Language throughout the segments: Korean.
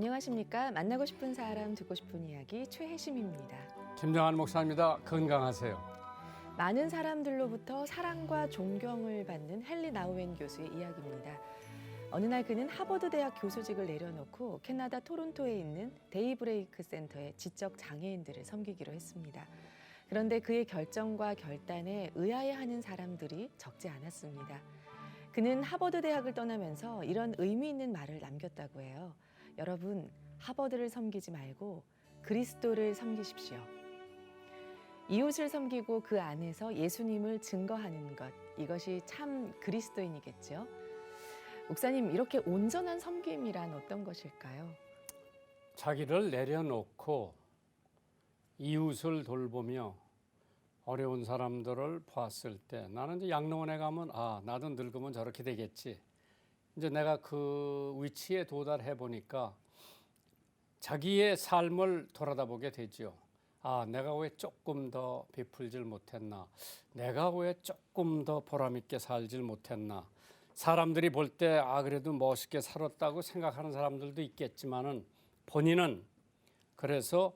안녕하십니까. 만나고 싶은 사람 듣고 싶은 이야기 최혜심입니다. 김정한 목사입니다. 건강하세요. 많은 사람들로부터 사랑과 존경을 받는 헨리 나우엔 교수의 이야기입니다. 어느 날 그는 하버드 대학 교수직을 내려놓고 캐나다 토론토에 있는 데이브레이크 센터의 지적 장애인들을 섬기기로 했습니다. 그런데 그의 결정과 결단에 의아해하는 사람들이 적지 않았습니다. 그는 하버드 대학을 떠나면서 이런 의미 있는 말을 남겼다고 해요. 여러분, 하버드를 섬기지 말고 그리스도를 섬기십시오. 이웃을 섬기고 그 안에서 예수님을 증거하는 것, 이것이 참 그리스도인이겠죠. 목사님, 이렇게 온전한 섬김이란 어떤 것일까요? 자기를 내려놓고 이웃을 돌보며 어려운 사람들을 봤을 때 나는 이제 양로원에 가면 나도 늙으면 저렇게 되겠지. 이제 내가 그 위치에 도달해 보니까 자기의 삶을 돌아다보게 되죠. 내가 왜 조금 더 베풀질 못했나? 내가 왜 조금 더 보람 있게 살질 못했나? 사람들이 볼 때 그래도 멋있게 살았다고 생각하는 사람들도 있겠지만은 본인은 그래서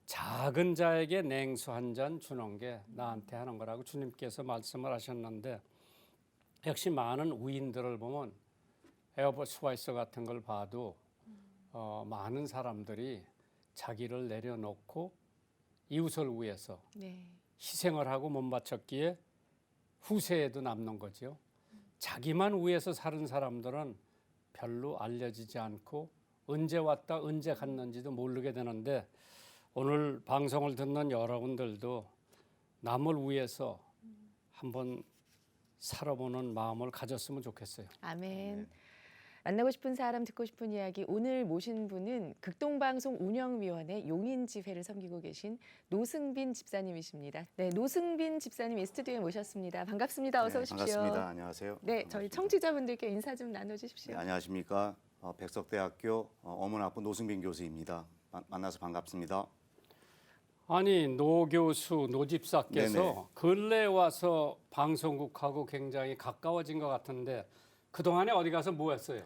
작은 자에게 냉수 한 잔 주는 게 나한테 하는 거라고 주님께서 말씀을 하셨는데, 역시 많은 우인들을 보면 에어버 스와이서 같은 걸 봐도 많은 사람들이 자기를 내려놓고 이웃을 위해서 희생을 하고 못 바쳤기에 후세에도 남는 거죠. 자기만 위해서 사는 사람들은 별로 알려지지 않고 언제 왔다 언제 갔는지도 모르게 되는데, 오늘 방송을 듣는 여러분들도 남을 위해서 한번 살아보는 마음을 가졌으면 좋겠어요. 아멘. 만나고 싶은 사람 듣고 싶은 이야기, 오늘 모신 분은 극동방송 운영위원회 용인지회를 섬기고 계신 노승빈 집사님이십니다. 네, 노승빈 집사님 이 스튜디오에 모셨습니다. 반갑습니다. 어서 오십시오. 반갑습니다. 안녕하세요. 네, 반갑습니다. 저희 청취자분들께 인사 좀 나눠주십시오. 네, 안녕하십니까. 백석대학교 어문학부 노승빈 교수입니다. 만나서 반갑습니다. 아니, 노 교수, 노 집사께서 네네. 근래에 와서 방송국하고 굉장히 가까워진 것 같은데 그동안에 어디 가서 뭐 했어요?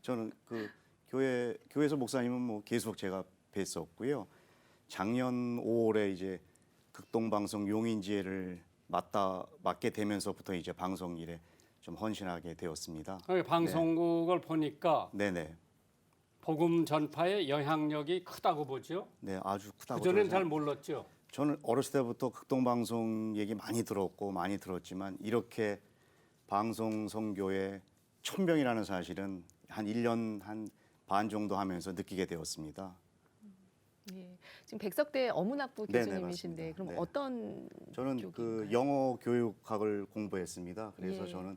저는 그 교회에서 목사님은 뭐 계속 제가 뵀었고요. 작년 5월에 이제 극동방송 용인지회를 맡게 되면서부터 이제 방송 일에 좀 헌신하게 되었습니다. 방송국을 보니까 네네. 복음 전파의 영향력이 크다고 보죠. 네, 아주 크다고. 그전엔 잘 몰랐죠. 저는 어렸을 때부터 극동방송 얘기 많이 들었고 많이 들었지만 이렇게 방송 선교에 1000명이라는 사실은 한 1년 한 반 정도 하면서 느끼게 되었습니다. 예, 지금 백석대 어문학부 네네, 교수님이신데 맞습니다. 그럼 네. 어떤 저는 쪽인가요? 그 영어 교육학을 공부했습니다. 그래서 예. 저는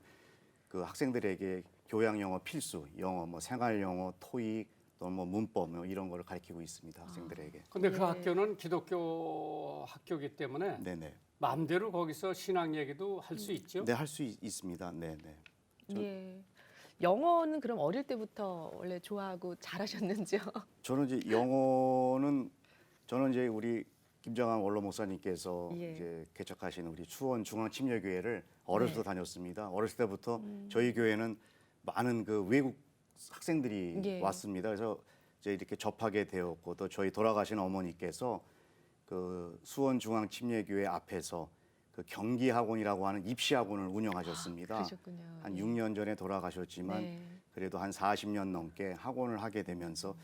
그 학생들에게 교양 영어 필수, 영어 뭐 생활 영어, 토익, 또 뭐 문법 뭐 이런 거를 가르치고 있습니다. 학생들에게. 근데 그 예. 학교는 기독교 학교이기 때문에 네네. 마음대로 거기서 신앙 얘기도 할 수 있죠. 네, 할 수 있습니다. 네네. 예. 영어는 그럼 어릴 때부터 원래 좋아하고 잘하셨는지요? 저는 이제 영어는 저는 이제 우리 김정한 원로 목사님께서 예. 이제 개척하신 우리 수원 중앙침례교회를 어렸을 때 네. 다녔습니다. 어렸을 때부터 저희 교회는 많은 그 외국 학생들이 예. 왔습니다. 그래서 이제 이렇게 접하게 되었고 또 저희 돌아가신 어머니께서 그 수원 중앙침례교회 앞에서 그 경기학원이라고 하는 입시학원을 운영하셨습니다. 그러셨군요. 한 예. 6년 전에 돌아가셨지만 네. 그래도 한 40년 넘게 학원을 하게 되면서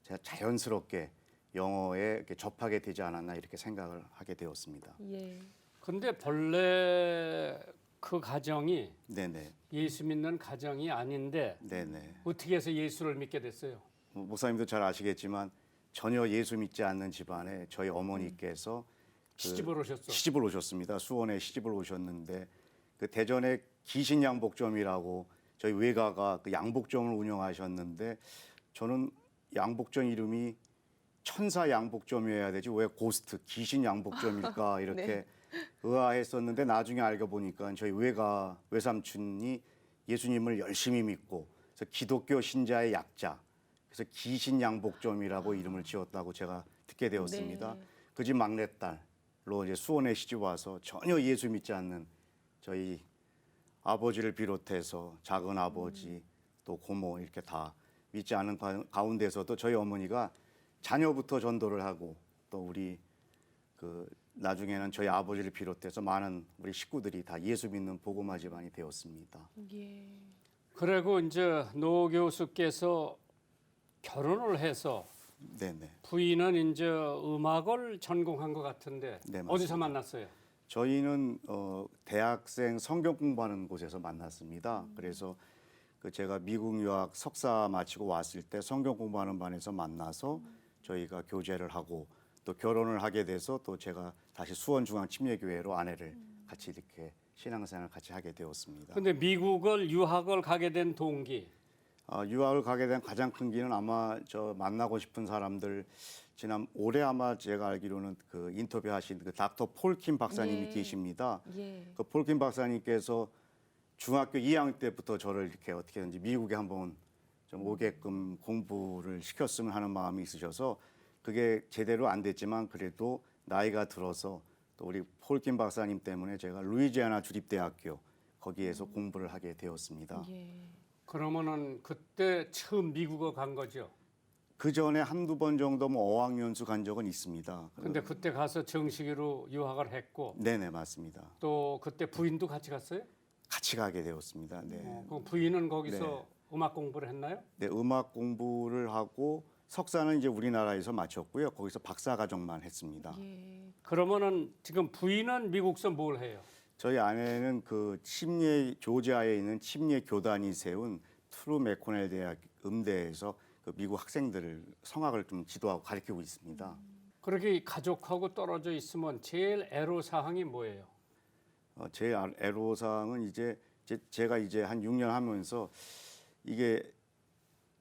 제가 자연스럽게 영어에 이렇게 접하게 되지 않았나 이렇게 생각을 하게 되었습니다. 예. 근데 본래 그 가정이 네네. 예수 믿는 가정이 아닌데 네네. 어떻게 해서 예수를 믿게 됐어요? 목사님도 잘 아시겠지만 전혀 예수 믿지 않는 집안에 저희 어머니께서 시집을 오셨어. 시집을 오셨습니다. 수원에 시집을 오셨는데 그 대전에 기신양복점이라고 저희 외가가 그 양복점을 운영하셨는데 저는 양복점 이름이 천사 양복점이어야 되지 왜 고스트 귀신 양복점일까 이렇게 네. 의아했었는데 나중에 알고 보니까 저희 외삼촌이 예수님을 열심히 믿고 그래서 기독교 신자의 약자 그래서 귀신 양복점이라고 이름을 지었다고 제가 듣게 되었습니다. 네. 그 집 막내딸로 이제 수원에 시집 와서 전혀 예수 믿지 않는 저희 아버지를 비롯해서 작은 아버지 또 고모 이렇게 다 믿지 않은 가운데서도 저희 어머니가 자녀부터 전도를 하고 또 우리 그 나중에는 저희 아버지를 비롯해서 많은 우리 식구들이 다 예수 믿는 복음화 집안이 되었습니다. 예. 그리고 이제 노 교수께서 결혼을 해서 네네. 부인은 이제 음악을 전공한 것 같은데 네, 맞습니다. 어디서 만났어요? 저희는 대학생 성경 공부하는 곳에서 만났습니다. 그래서 그 제가 미국 유학 석사 마치고 왔을 때 성경 공부하는 반에서 만나서 저희가 교제를 하고 또 결혼을 하게 돼서 또 제가 다시 수원중앙침례교회로 아내를 같이 이렇게 신앙생활을 같이 하게 되었습니다. 근데 미국을 유학을 가게 된 동기. 유학을 가게 된 가장 큰 기는 아마 저 만나고 싶은 사람들 지난 올해 아마 제가 알기로는 그 인터뷰하신 그 닥터 폴킴 박사님이 예. 계십니다. 예. 그 폴킴 박사님께서 중학교 2학년 때부터 저를 이렇게 어떻게든지 미국에 한번 좀 오게끔 공부를 시켰으면 하는 마음이 있으셔서 그게 제대로 안 됐지만 그래도 나이가 들어서 또 우리 폴킴 박사님 때문에 제가 루이지애나 주립대학교 거기에서 공부를 하게 되었습니다. 예. 그러면은 그때 처음 미국을 간 거죠. 그 전에 한두 번 정도 뭐 어학연수 간 적은 있습니다. 근데 그때 가서 정식으로 유학을 했고 네네 맞습니다. 또 그때 부인도 같이 갔어요? 같이 가게 되었습니다. 네. 그 부인은 거기서 음악 공부를 했나요? 네, 음악 공부를 하고 석사는 이제 우리나라에서 마쳤고요. 거기서 박사 과정만 했습니다. 예. 그러면은 지금 부인은 미국서 뭘 해요? 저희 아내는 그 침례 조지아에 있는 침례 교단이 세운 트루 맥코넬 대학 음대에서 그 미국 학생들을 성악을 좀 지도하고 가르치고 있습니다. 그렇게 가족하고 떨어져 있으면 제일 애로 사항이 뭐예요? 제 애로사항은 이제 제가 이제 한 6년 하면서 이게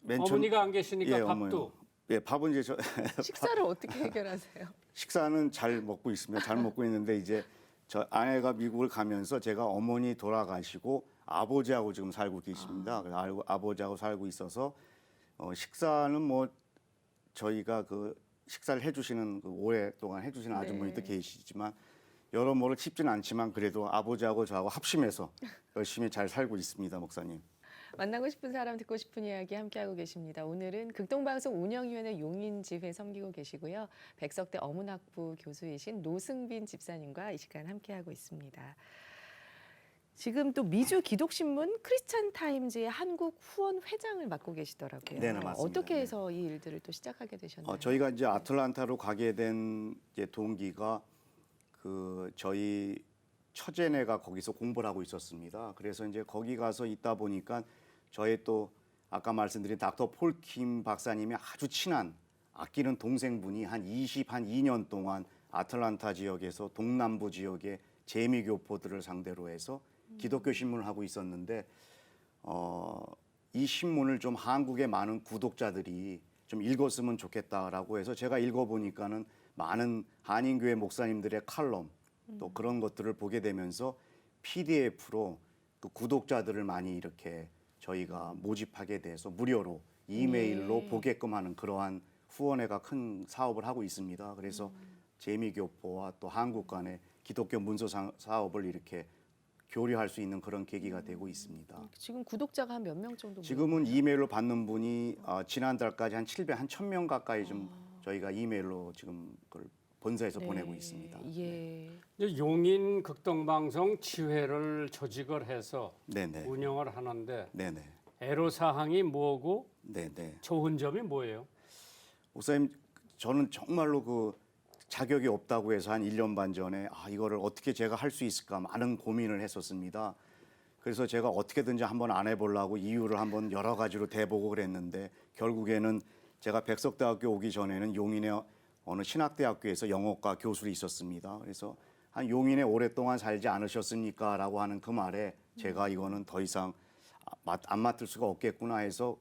맨 처음 어머니가 안 계시니까 예, 밥도 어머니. 예, 밥은 이제 식사를 어떻게 해결하세요? 식사는 잘 먹고 있습니다. 잘 먹고 있는데 이제 저 아내가 미국을 가면서 제가 어머니 돌아가시고 아버지하고 지금 살고 계십니다. 그래서 아버지하고 살고 있어서 식사는 뭐 저희가 그 식사를 해주시는 그 오랫동안 해주시는 아주머니도 네. 계시지만 여러모로 쉽지는 않지만 그래도 아버지하고 저하고 합심해서 열심히 잘 살고 있습니다, 목사님. 만나고 싶은 사람 듣고 싶은 이야기 함께하고 계십니다. 오늘은 극동방송 운영위원회 용인집회 섬기고 계시고요. 백석대 어문학부 교수이신 노승빈 집사님과 이 시간 함께하고 있습니다. 지금 또 미주 기독신문 크리스찬 타임즈의 한국 후원 회장을 맡고 계시더라고요. 네네, 맞습니다. 어떻게 해서 이 일들을 또 시작하게 되셨나요? 저희가 이제 아틀란타로 가게 된 이제 동기가 그 저희 처제네가 거기서 공부를 하고 있었습니다. 그래서 이제 거기 가서 있다 보니까 저희 또 아까 말씀드린 닥터 폴킴 박사님이 아주 친한 아끼는 동생분이 한 2년 동안 아틀란타 지역에서 동남부 지역의 재미교포들을 상대로 해서 기독교 신문을 하고 있었는데 이 신문을 좀 한국의 많은 구독자들이 좀 읽었으면 좋겠다라고 해서 제가 읽어보니까는 많은 한인교회 목사님들의 칼럼 또 그런 것들을 보게 되면서 PDF로 그 구독자들을 많이 이렇게 저희가 모집하게 돼서 무료로 이메일로 네. 보게끔 하는 그러한 후원회가 큰 사업을 하고 있습니다. 그래서 재미교포와 또 한국 간의 기독교 문서 사업을 이렇게 교류할 수 있는 그런 계기가 되고 있습니다. 지금 구독자가 한 몇 명 정도? 지금은 이메일로 받는 분이 지난달까지 한 1,000명 가까이 좀 저희가 이메일로 지금 그걸 본사에서 네. 보내고 있습니다. 예. 이제 용인 극동방송 지회를 조직을 해서 네네. 운영을 하는데 네네. 애로 사항이 뭐고 네네. 좋은 점이 뭐예요? 목사님, 저는 정말로 그 자격이 없다고 해서 한 1년 반 전에 이거를 어떻게 제가 할 수 있을까 많은 고민을 했었습니다. 그래서 제가 어떻게든지 한번 안 해보려고 이유를 한번 여러 가지로 대보고 그랬는데 결국에는 제가 백석대학교 오기 전에는 용인의 어느 신학대학교에서 영어과 교수로 있었습니다. 그래서 한 용인에 오랫동안 살지 않으셨습니까? 라고 하는 그 말에 제가 이거는 더 이상 안 맡을 수가 없겠구나 해서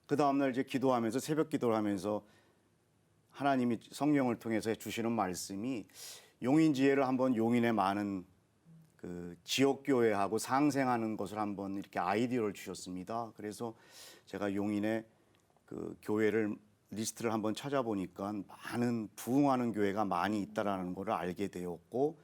그 다음날 이제 기도하면서 새벽 기도를 하면서 하나님이 성령을 통해서 주시는 말씀이 용인지혜를 한번 용인의 많은 그 지역교회하고 상생하는 것을 한번 이렇게 아이디어를 주셨습니다. 그래서 제가 용인의 그 교회를 리스트를 한번 찾아보니까 많은 부흥하는 교회가 많이 있다라는 것을 알게 되었고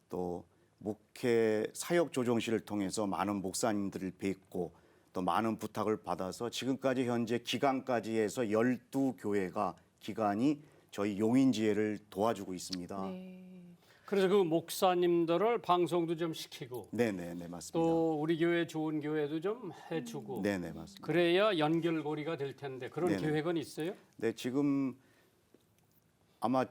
또 목회 사역 조정실을 통해서 많은 목사님들을 뵙고 또 많은 부탁을 받아서 지금까지 현재 기간까지 해서 12교회가 기간이 저희 용인지회를 도와주고 있습니다. 네. 그래서 그 목사님들을 방송도 좀 시키고 네네네 맞습니다. 또 우리 교회 좋은 교회도 좀 해주고 네네 맞습니다. 그래야 연결고리가 될 텐데 그런 네네. 계획은 있어요? 네 지금 아마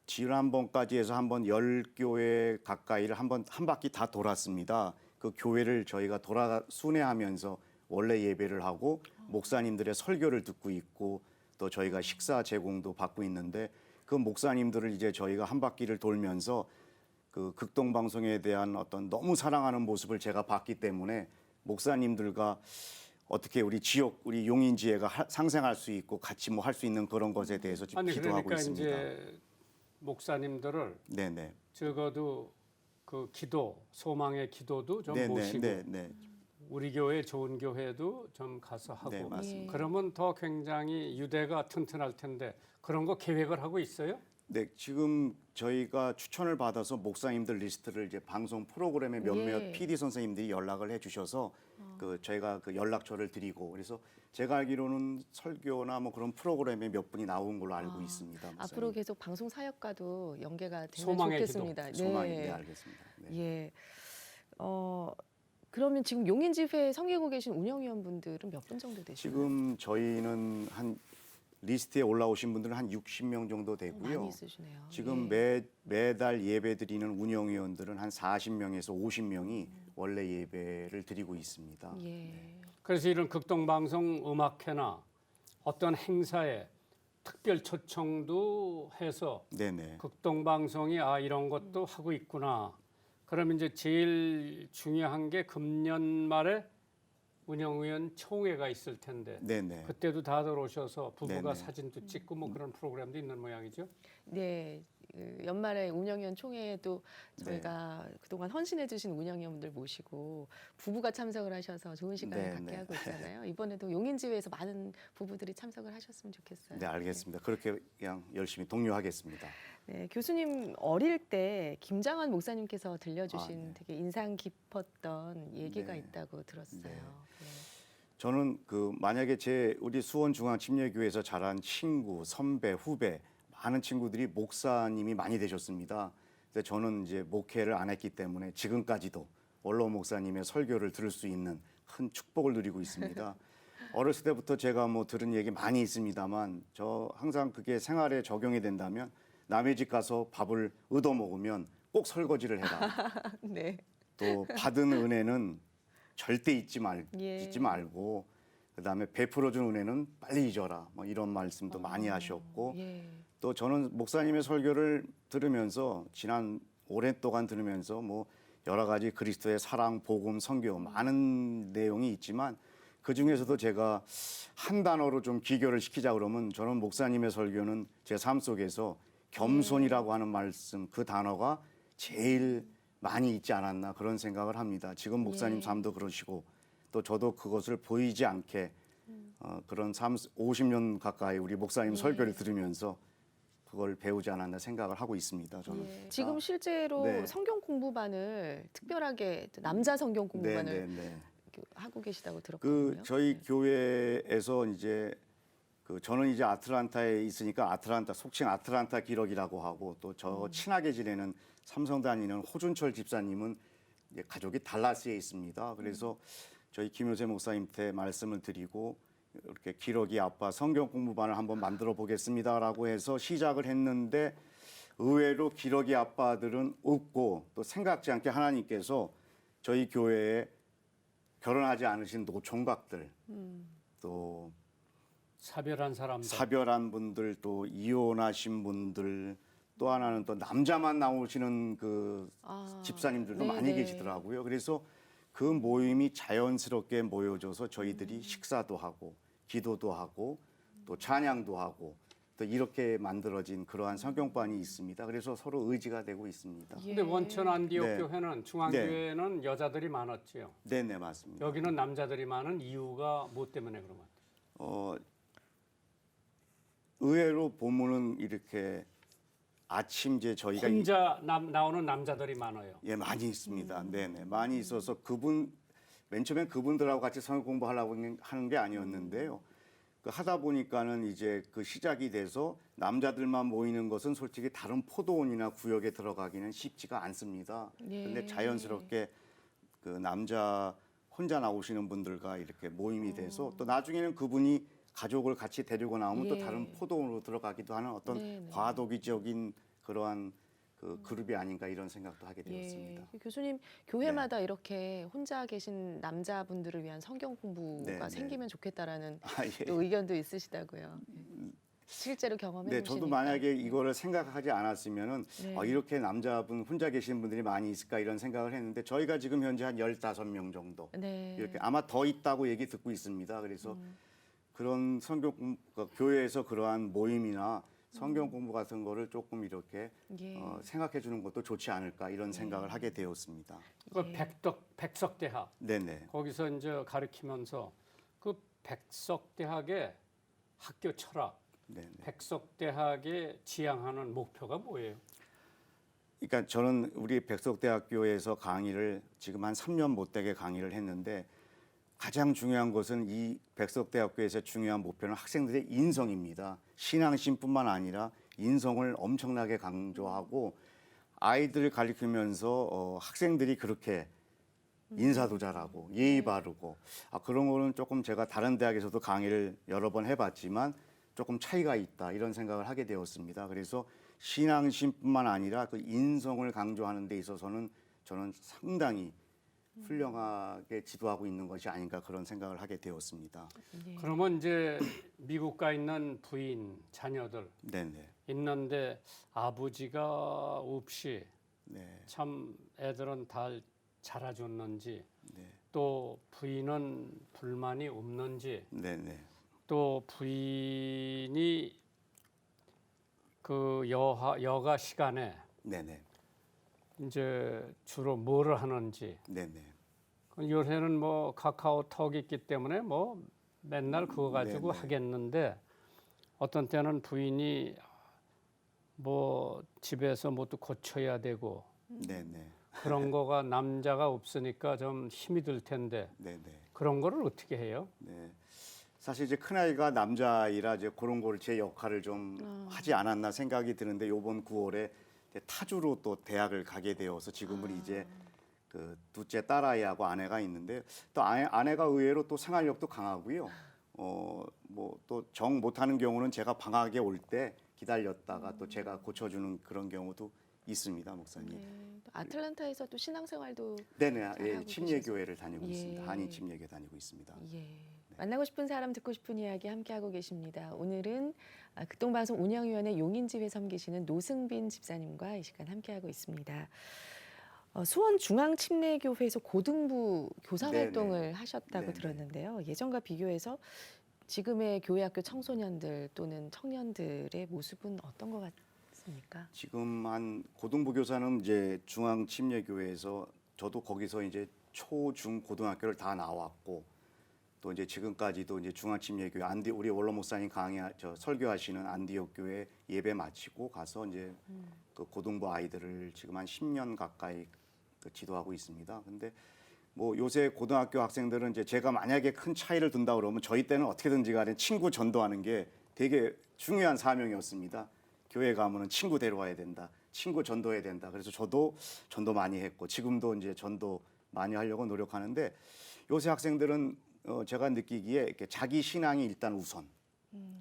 지난번까지 해서 한번 10교회 가까이를 한번 한 바퀴 다 돌았습니다. 그 교회를 저희가 돌아 순회하면서 원래 예배를 하고 목사님들의 설교를 듣고 있고 또 저희가 식사 제공도 받고 있는데 그 목사님들을 이제 저희가 한 바퀴를 돌면서 그 극동 방송에 대한 어떤 너무 사랑하는 모습을 제가 봤기 때문에 목사님들과 어떻게 우리 지역 우리 용인지회가 상생할 수 있고 같이 뭐 할 수 있는 그런 것에 대해서 지금 아니 기도하고 그러니까 있습니다. 이제 목사님들을 네네. 적어도 그 기도 소망의 기도도 좀 네네. 모시고 네네. 우리 교회 좋은 교회도 좀 가서 하고 네 맞습니다. 그러면 더 굉장히 유대가 튼튼할 텐데 그런 거 계획을 하고 있어요? 네, 지금 저희가 추천을 받아서 목사님들 리스트를 이제 방송 프로그램에 몇몇 예. PD 선생님들이 연락을 해주셔서 그 저희가 그 연락처를 드리고 그래서 제가 알기로는 설교나 뭐 그런 프로그램에 몇 분이 나온 걸로 알고 있습니다. 목사님. 앞으로 계속 방송 사역과도 연계가 되면 소망의 좋겠습니다. 소망이 네 알겠습니다. 네. 예. 그러면 지금 용인지회 섬기고 계신 운영위원분들은 몇 분 정도 되시나요? 지금 저희는 한 리스트에 올라오신 분들은 한 60명 정도 되고요. 많이 있으시네요. 지금 예. 매달 예배 드리는 운영위원들은 한 40명에서 50명이 원래 예배를 드리고 있습니다. 예. 그래서 이런 극동방송 음악회나 어떤 행사에 특별 초청도 해서 네네. 극동방송이 이런 것도 하고 있구나. 그러면 이제 제일 중요한 게 금년 말에 운영위원 총회가 있을 텐데 네네. 그때도 다들 오셔서 부부가 네네. 사진도 찍고 뭐 그런 프로그램도 있는 모양이죠. 네. 그 연말에 운영위원 총회에도 저희가 네. 그동안 헌신해 주신 운영위원분들 모시고 부부가 참석을 하셔서 좋은 시간을 네, 갖게 네. 하고 있잖아요. 이번에도 용인지회에서 많은 부부들이 참석을 하셨으면 좋겠어요. 네, 알겠습니다. 그렇게 그냥 열심히 독려하겠습니다. 네, 교수님 어릴 때 김장환 목사님께서 들려주신 네. 되게 인상 깊었던 얘기가 네. 있다고 들었어요. 네. 네. 저는 그 만약에 우리 수원중앙침례교회에서 자란 친구, 선배, 후배 많은 친구들이 목사님이 많이 되셨습니다. 근데 저는 이제 목회를 안 했기 때문에 지금까지도 원로 목사님의 설교를 들을 수 있는 큰 축복을 누리고 있습니다. 어렸을 때부터 제가 뭐 들은 얘기 많이 있습니다만 저 항상 그게 생활에 적용이 된다면 남의 집 가서 밥을 얻어 먹으면 꼭 설거지를 해라. 네. 또 받은 은혜는 절대 잊지 예. 말고 그다음에 베풀어준 은혜는 빨리 잊어라. 뭐 이런 말씀도 많이 하셨고 예. 또 저는 목사님의 설교를 들으면서 오랫동안 들으면서 뭐 여러 가지 그리스도의 사랑, 복음, 선교 많은 내용이 있지만 그 중에서도 제가 한 단어로 좀 기교를 시키자 그러면 저는 목사님의 설교는 제 삶 속에서 겸손이라고 하는 말씀 그 단어가 제일 많이 있지 않았나 그런 생각을 합니다. 지금 목사님 예. 삶도 그러시고 또 저도 그것을 보이지 않게 그런 50년 가까이 우리 목사님 설교를 들으면서 그걸 배우지 않았나 생각을 하고 있습니다. 저는 예. 지금 실제로 네. 성경 공부반을 특별하게 남자 성경 공부반을 네. 하고 계시다고 들었거든요. 그 저희 교회에서 이제 저는 이제 아틀란타에 있으니까 속칭 아틀란타 기록이라고 하고 또 저 친하게 지내는 삼성 다니는 호준철 집사님은 이제 가족이 달라스에 있습니다. 그래서 저희 김효세 목사님한테 말씀을 드리고 이렇게 기록이 아빠 성경 공부반을 한번 만들어 보겠습니다라고 해서 시작을 했는데 의외로 기록이 아빠들은 없고 또 생각지 않게 하나님께서 저희 교회에 결혼하지 않으신 노총각들 또 사별한 사람들. 사별한 분들 또 이혼하신 분들 또 하나는 또 남자만 나오시는 그 집사님들도 많이 네네. 계시더라고요. 그래서 그 모임이 자연스럽게 모여져서 저희들이 식사도 하고 기도도 하고 또 찬양도 하고 또 이렇게 만들어진 그러한 성경반이 있습니다. 그래서 서로 의지가 되고 있습니다. 예. 근데 원천 안디옥 네. 교회는 중앙교회는 여자들이 많았지요. 네, 맞습니다. 여기는 남자들이 많은 이유가 뭐 때문에 그런 것 같아요? 의외로 보면은 이렇게 아침 이제 저희가 혼자 나오는 남자들이 많아요. 많이 있습니다. 네네 많이 있어서 맨 처음엔 그분들하고 같이 성역 공부하려고 하는 게 아니었는데요. 그 하다 보니까는 이제 그 시작이 돼서 남자들만 모이는 것은 솔직히 다른 포도원이나 구역에 들어가기는 쉽지가 않습니다. 예. 근데 자연스럽게 그 남자 혼자 나오시는 분들과 이렇게 모임이 돼서 또 나중에는 그분이 가족을 같이 데리고 나오면 또 예. 다른 포도원으로 들어가기도 하는 어떤 네네. 과도기적인 그러한 그 그룹이 아닌가 이런 생각도 하게 되었습니다. 예. 교수님 교회마다 이렇게 혼자 계신 남자분들을 위한 성경 공부가 네, 네. 생기면 좋겠다라는 아, 예. 또 의견도 있으시다고요. 실제로 경험해 네, 보시니까. 저도 만약에 이거를 생각하지 않았으면은 네. 이렇게 남자분 혼자 계신 분들이 많이 있을까 이런 생각을 했는데 저희가 지금 현재 한 15명 정도 네. 이렇게 아마 더 있다고 얘기 듣고 있습니다. 그래서 그런 성경 그러니까 교회에서 그러한 모임이나 성경 공부 같은 거를 조금 이렇게 예. 생각해 주는 것도 좋지 않을까 이런 생각을 하게 되었습니다. 그 예. 백석대학 네네. 거기서 이제 가르치면서 그 백석대학의 학교 철학, 네네. 백석대학의 지향하는 목표가 뭐예요? 그러니까 저는 우리 백석대학교에서 강의를 지금 한 3년 못되게 강의를 했는데 가장 중요한 것은 이 백석대학교에서 중요한 목표는 학생들의 인성입니다. 신앙심뿐만 아니라 인성을 엄청나게 강조하고 아이들을 가르치면서 학생들이 그렇게 인사도 잘하고 예의 바르고 그런 거는 조금 제가 다른 대학에서도 강의를 여러 번 해봤지만 조금 차이가 있다 이런 생각을 하게 되었습니다. 그래서 신앙심뿐만 아니라 그 인성을 강조하는 데 있어서는 저는 상당히 훌륭하게 지도하고 있는 것이 아닌가 그런 생각을 하게 되었습니다. 예. 그러면 이제 미국 가 있는 부인, 자녀들 네네. 있는데 아버지가 없이 네. 참 애들은 다 자라줬는지 네. 또 부인은 불만이 없는지 네네. 또 부인이 그 여가 시간에 네네. 이제 주로 뭐를 하는지 네네. 요새는 뭐 카카오톡 있기 때문에 뭐 맨날 그거 가지고 네네. 하겠는데 어떤 때는 부인이 뭐 집에서 뭐 또 고쳐야 되고 네네. 그런 거가 남자가 없으니까 좀 힘이 들 텐데 네네. 그런 거를 어떻게 해요? 네. 사실 이제 큰아이가 남자이라 이제 그런 거를 제 역할을 좀 하지 않았나 생각이 드는데 요번 9월에 타주로 또 대학을 가게 되어서 지금은 이제 그 둘째 딸아이하고 아내가 있는데 또 아내가 의외로 또 생활력도 강하고요. 뭐 또 정 못하는 경우는 제가 방학에 올 때 기다렸다가 또 제가 고쳐주는 그런 경우도 있습니다, 목사님. 네. 또 아틀란타에서 또 신앙생활도 네네, 잘하고 예, 침례교회를 다니고 예. 있습니다. 한인 침례교회 다니고 있습니다. 예. 만나고 싶은 사람 듣고 싶은 이야기 함께하고 계십니다. 오늘은 극동방송 운영위원회 용인지회 섬기시는 노승빈 집사님과 이 시간 함께하고 있습니다. 수원중앙침례교회에서 고등부 교사 네네. 활동을 하셨다고 네네. 들었는데요. 예전과 비교해서 지금의 교회학교 청소년들 또는 청년들의 모습은 어떤 것 같습니까? 지금 한 고등부 교사는 이제 중앙침례교회에서 저도 거기서 이제 초, 중, 고등학교를 다 나왔고 또 이제 지금까지도 이제 중앙침례교회 우리 원로 목사님 설교하시는 안디옥 교회 예배 마치고 가서 이제 그 고등부 아이들을 지금 한 10년 가까이 그 지도하고 있습니다. 근데 뭐 요새 고등학교 학생들은 이제 제가 만약에 큰 차이를 둔다 그러면 저희 때는 어떻게든지 간에 친구 전도하는 게 되게 중요한 사명이었습니다. 교회 가면은 친구 데려와야 된다. 친구 전도해야 된다. 그래서 저도 전도 많이 했고 지금도 이제 전도 많이 하려고 노력하는데 요새 학생들은 제가 느끼기에 이렇게 자기 신앙이 일단 우선.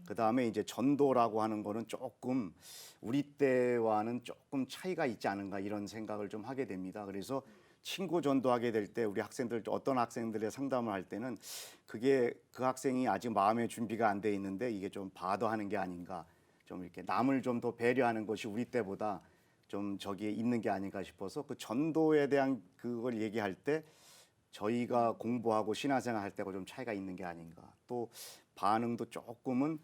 그 다음에 이제 전도라고 하는 거는 조금 우리 때와는 조금 차이가 있지 않은가 이런 생각을 좀 하게 됩니다. 그래서 친구 전도하게 될 때 우리 학생들 어떤 학생들의 상담을 할 때는 그게 그 학생이 아직 마음의 준비가 안 돼 있는데 이게 좀 바더하는 게 아닌가. 좀 이렇게 남을 좀 더 배려하는 것이 우리 때보다 좀 저기에 있는 게 아닌가 싶어서 그 전도에 대한 그걸 얘기할 때 저희가 공부하고 신앙생활 할 때가 좀 차이가 있는 게 아닌가. 또 반응도 조금은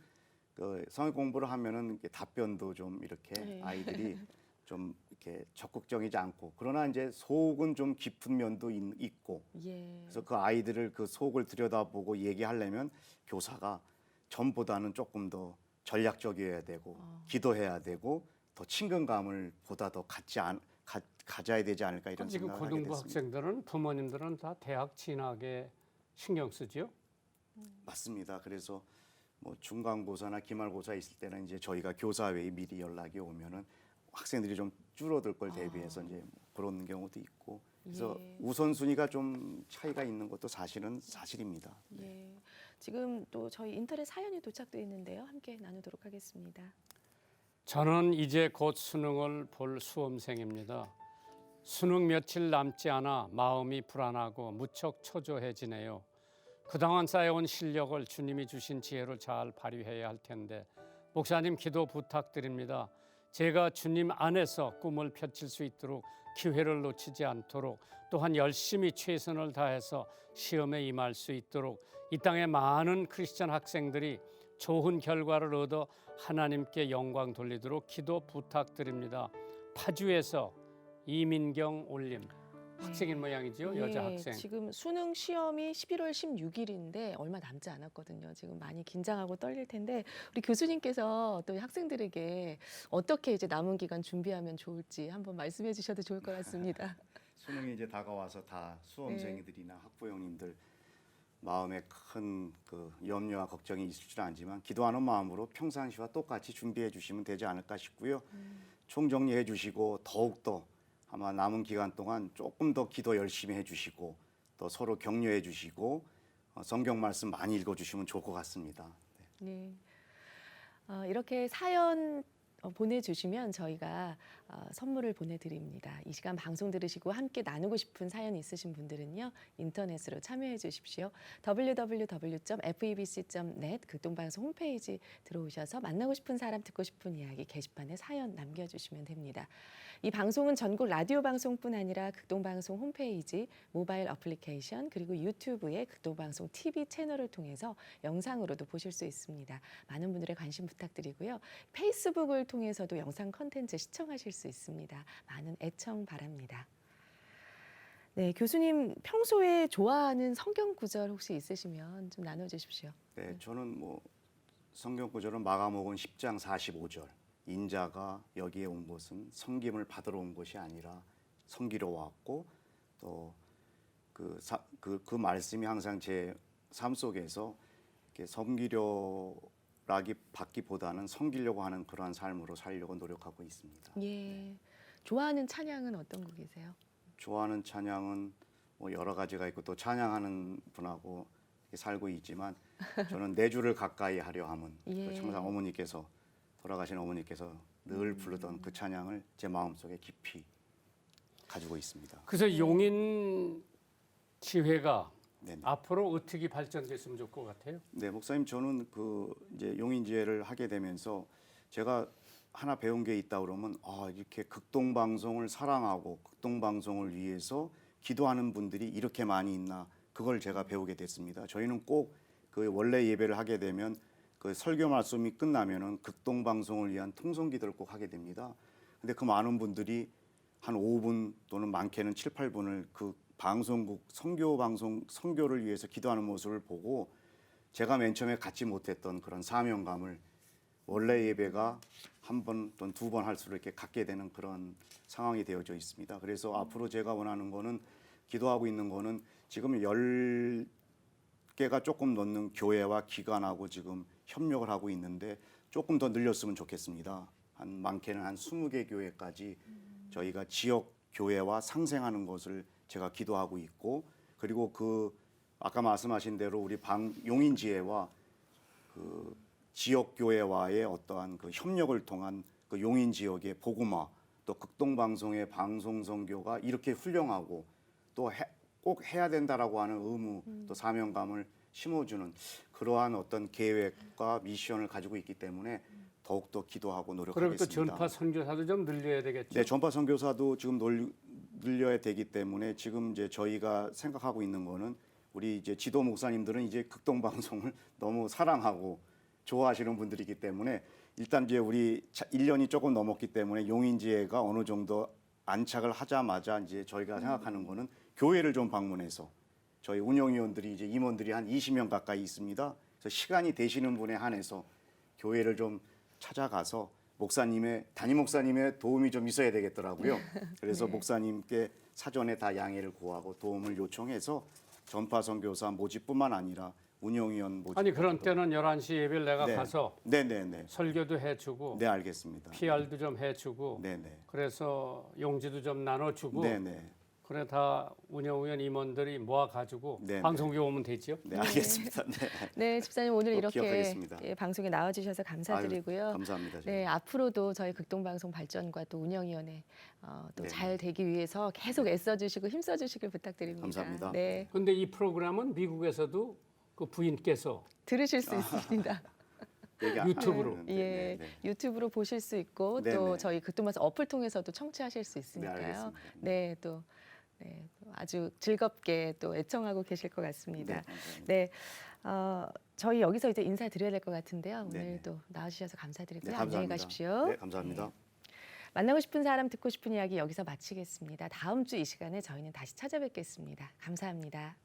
그 성역 공부를 하면은 이렇게 답변도 좀 이렇게 네. 아이들이 좀 이렇게 적극적이지 않고 그러나 이제 속은 좀 깊은 면도 있고 예. 그래서 그 아이들을 그 속을 들여다보고 얘기하려면 교사가 전보다는 조금 더 전략적이어야 되고 기도해야 되고 더 친근감을 보다 더 가져야 되지 않을까 이런 지금 생각을 하게 고등부 됐습니다. 학생들은 부모님들은 다 대학 진학에 신경 쓰죠. 맞습니다. 그래서 뭐 중간고사나 기말고사 있을 때는 이제 저희가 교사회에 미리 연락이 오면은 학생들이 좀 줄어들 걸 대비해서 이제 뭐 그런 경우도 있고 그래서 예. 우선순위가 좀 차이가 있는 것도 사실은 사실입니다. 예. 지금 또 저희 인터넷 사연이 도착돼 있는데요. 함께 나누도록 하겠습니다. 저는 이제 곧 수능을 볼 수험생입니다. 수능 며칠 남지 않아 마음이 불안하고 무척 초조해지네요. 그동안 쌓여온 실력을 주님이 주신 지혜로 잘 발휘해야 할 텐데 목사님 기도 부탁드립니다. 제가 주님 안에서 꿈을 펼칠 수 있도록 기회를 놓치지 않도록 또한 열심히 최선을 다해서 시험에 임할 수 있도록 이 땅의 많은 크리스천 학생들이 좋은 결과를 얻어 하나님께 영광 돌리도록 기도 부탁드립니다. 파주에서 이민경 올림 학생인 모양이죠. 여자 예, 학생. 지금 수능 시험이 11월 16일인데 얼마 남지 않았거든요. 지금 많이 긴장하고 떨릴 텐데 우리 교수님께서 또 학생들에게 어떻게 이제 남은 기간 준비하면 좋을지 한번 말씀해 주셔도 좋을 것 같습니다. 수능이 이제 다가와서 다 수험생들이나 학부형님들 마음에 큰 그 염려와 걱정이 있을 줄 알지만 기도하는 마음으로 평상시와 똑같이 준비해 주시면 되지 않을까 싶고요. 총정리해 주시고 더욱더 아마 남은 기간 동안 조금 더 기도 열심히 해주시고 또 서로 격려해 주시고 성경 말씀 많이 읽어주시면 좋을 것 같습니다. 네. 이렇게 사연 보내주시면 저희가 선물을 보내드립니다. 이 시간 방송 들으시고 함께 나누고 싶은 사연 있으신 분들은요. 인터넷으로 참여해 주십시오. www.febc.net 극동방송 홈페이지 들어오셔서 만나고 싶은 사람 듣고 싶은 이야기 게시판에 사연 남겨주시면 됩니다. 이 방송은 전국 라디오 방송뿐 아니라 극동방송 홈페이지, 모바일 어플리케이션 그리고 유튜브의 극동방송 TV 채널을 통해서 영상으로도 보실 수 있습니다. 많은 분들의 관심 부탁드리고요. 페이스북을 통해서도 영상 콘텐츠 시청하실 수 있습니다. 많은 애청 바랍니다. 네, 교수님 평소에 좋아하는 성경 구절 혹시 있으시면 좀 나눠주십시오. 네, 저는 뭐 성경 구절은 마가복음 10장 45절 인자가 여기에 온 것은 섬김을 받으러 온 것이 아니라 섬기러 왔고 또 그 말씀이 항상 제 삶 속에서 이렇게 받기보다는 섬기려고 하는 그러한 삶으로 살려고 노력하고 있습니다. 예, 좋아하는 찬양은 어떤 곡이세요? 좋아하는 찬양은 뭐 여러 가지가 있고 또 찬양하는 분하고 살고 있지만 저는 내 주를 가까이 하려 함은 예. 항상 돌아가신 어머니께서 늘 부르던 그 찬양을 제 마음속에 깊이 가지고 있습니다. 그래서 용인 지회가 네네. 앞으로 어떻게 발전됐으면 좋을 것 같아요? 네, 목사님 저는 이제 용인지회를 하게 되면서 제가 하나 배운 게 있다 그러면 이렇게 극동 방송을 사랑하고 극동 방송을 위해서 기도하는 분들이 이렇게 많이 있나 그걸 제가 배우게 됐습니다. 저희는 꼭 그 원래 예배를 하게 되면 그 설교 말씀이 끝나면은 극동 방송을 위한 통성 기도를 꼭 하게 됩니다. 근데 그 많은 분들이 한 5분 또는 많게는 7, 8분을 그 방송국 선교를 위해서 기도하는 모습을 보고 제가 맨 처음에 갖지 못했던 그런 사명감을 원래 예배가 한 번 또는 두 번 할수록 이렇게 갖게 되는 그런 상황이 되어져 있습니다. 그래서 앞으로 제가 원하는 거는 기도하고 있는 거는 지금 10개가 조금 넘는 교회와 기관하고 지금 협력을 하고 있는데 조금 더 늘렸으면 좋겠습니다. 많게는 한 20개 교회까지 저희가 지역 교회와 상생하는 것을 제가 기도하고 있고 그리고 아까 말씀하신 대로 우리 용인지회와 그 지역 교회와의 어떠한 그 협력을 통한 그 용인 지역의 복음화 또 극동 방송의 방송 선교가 이렇게 훌륭하고 또 꼭 해야 된다라고 하는 의무 또 사명감을 심어주는 그러한 어떤 계획과 미션을 가지고 있기 때문에 더욱더 기도하고 그리고 노력하겠습니다. 또 전파 선교사도 좀 늘려야 되겠죠. 네, 전파 선교사도 지금 늘려야 되기 때문에 지금 이제 저희가 생각하고 있는 거는 우리 이제 지도 목사님들은 이제 극동 방송을 너무 사랑하고 좋아하시는 분들이기 때문에 일단 이제 우리 1년이 조금 넘었기 때문에 용인지회가 어느 정도 안착을 하자마자 이제 저희가 생각하는 거는 교회를 좀 방문해서 저희 운영위원들이 이제 임원들이 한 20명 가까이 있습니다. 그래서 시간이 되시는 분에 한해서 교회를 좀 찾아가서 담임 목사님의 도움이 좀 있어야 되겠더라고요. 그래서 네. 목사님께 사전에 다 양해를 구하고 도움을 요청해서 전파 선교사 모집뿐만 아니라 운영위원 모집. 아니 그런 때는 11시 예배를 내가 네. 가서 네네네. 설교도 해주고 네, 알겠습니다. PR도 좀 해주고 네네. 그래서 용지도 좀 나눠주고 네네. 그래 다 운영위원 임원들이 모아가지고 네네. 방송국에 오면 되지요. 네, 알겠습니다. 네. 네, 집사님 오늘 꼭 이렇게 기억하겠습니다. 예, 방송에 나와주셔서 감사드리고요. 아유, 감사합니다. 네, 앞으로도 저희 극동방송 발전과 또 운영위원회 또 네. 잘 되기 위해서 계속 애써주시고 힘써주시길 부탁드립니다. 감사합니다. 네, 근데 이 프로그램은 미국에서도 그 부인께서 들으실 수 있습니다. 얘기 유튜브로. 안 예, 했는데, 네. 유튜브로 보실 수 있고 네, 또 네. 저희 극동방송 어플 통해서도 청취하실 수 네, 있으니까요. 알겠습니다. 네, 또 아주 즐겁게 또 애청하고 계실 것 같습니다. 네, 감사합니다. 네, 저희 여기서 이제 인사드려야 될 것 같은데요. 네네. 오늘도 나와주셔서 감사드리고요. 네, 안녕히 감사합니다. 가십시오. 네, 감사합니다. 만나고 싶은 사람, 듣고 싶은 이야기 여기서 마치겠습니다. 다음 주 이 시간에 저희는 다시 찾아뵙겠습니다. 감사합니다.